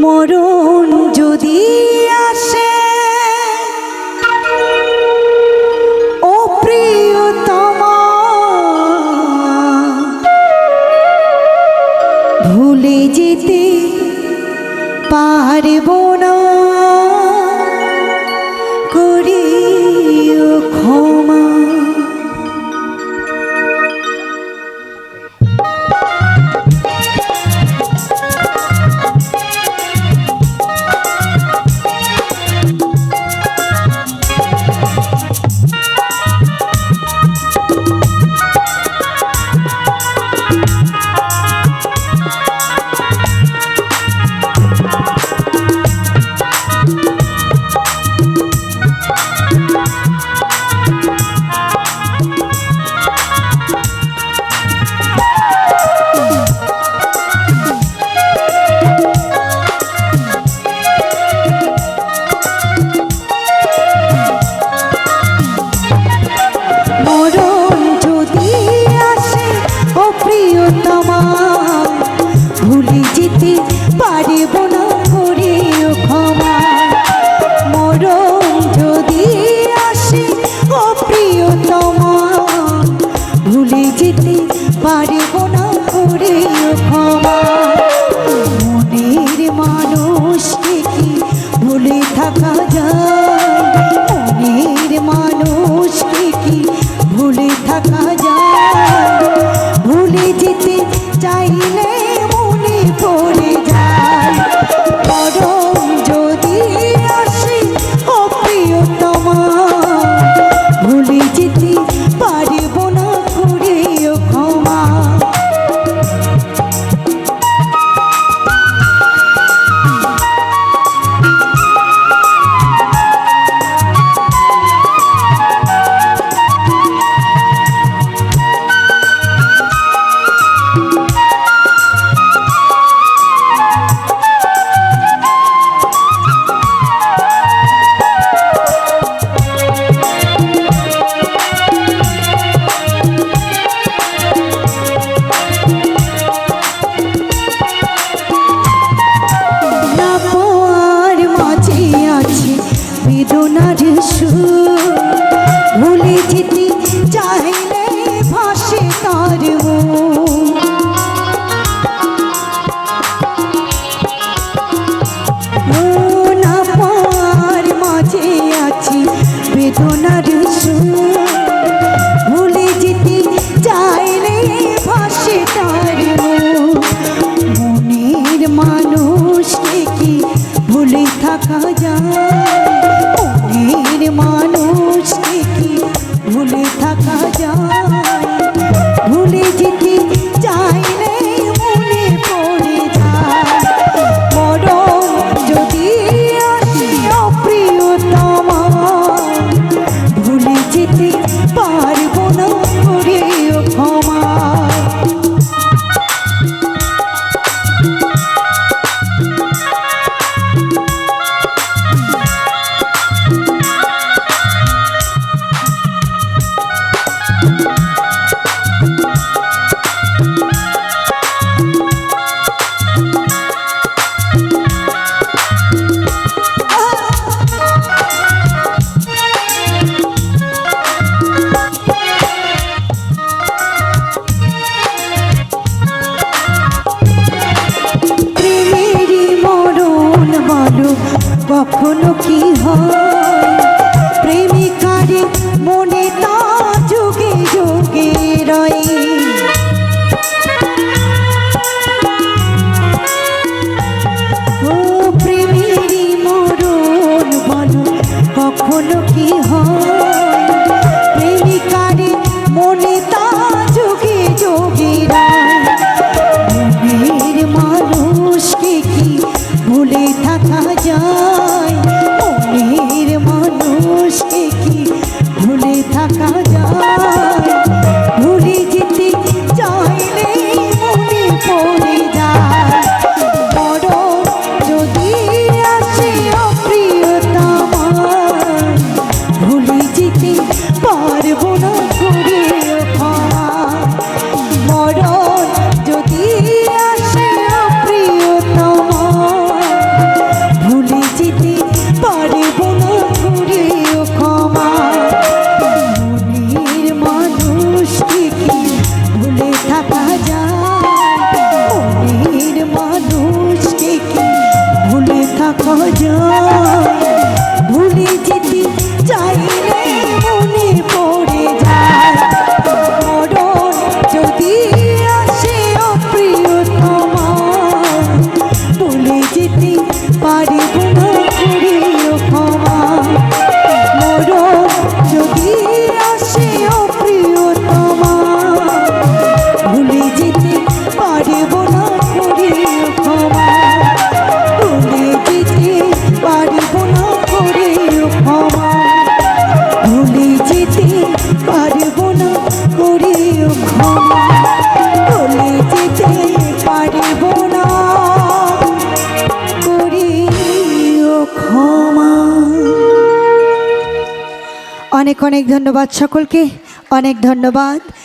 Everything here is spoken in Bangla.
মরণ যদি আসে ও প্রিয়তমা, ভুলে যেতে পারব না, করিও ক্ষমা। ভুলে যেতে পারব না, করিও ক্ষমা। মরণ যদি আসে ও প্রিয়তমা, ভুলে যেতে পারব না, করিও ক্ষমা। মনের মানুষকে কি ভুলে থাকা যায়? মনের মানুষকে কি ভুলে থাকা যায়? ভুলে যেতে চাইলে মনে পড়ে যায়। মরণ যদি আসে ও প্রিয়তমা, ভুলে যেতে পারব না, করিও ক্ষমা। বেদনার সুর ভুলে যেতে চাইলে ভাসে তার মন। না পার মাঝে আছি বেদনার সুর, ভুলে যেতে চাইলে ভাসে তার মন। মনের মানুষকে কি ভুলে থাকা যায়? মনের মানুষকে কি ভুলে থাকা যায়? ভুলে যেতে চাইলে মনে পড়ে যায়। মরণ যদি আসে ও প্রিয়তমা, ভুলে যেতে পারব না, করিও ক্ষমা। কখনো কি হয় প্রেমিকারে মনে তা যুগে যুগে রয়। ও প্রেমেরই মরণ বলো কখনো কি হয় প্রেমিকারে মনে তা যুগে যুগে রয়। মনের মানুষকে কি ভুলে থাকা যায়? মনের যায় ভুলে যেতে চাইলে মনে পড়ে যায় মরণ যদি আসে ও প্রিয়তমা ভুলে যেতে পারিব না করিও ক্ষমা মরণ যদি আসে ও প্রিয়তমা ভুলে যেতে পারিব না করিও ক্ষমা ভুলে যেতে পারিব না করিও ক্ষমা ভুলে যেতে পারিব না করিও ক্ষমা ভুলে যেতে পারিব না করিও ক্ষমা। অনেক অনেক ধন্যবাদ সকলকে, অনেক ধন্যবাদ।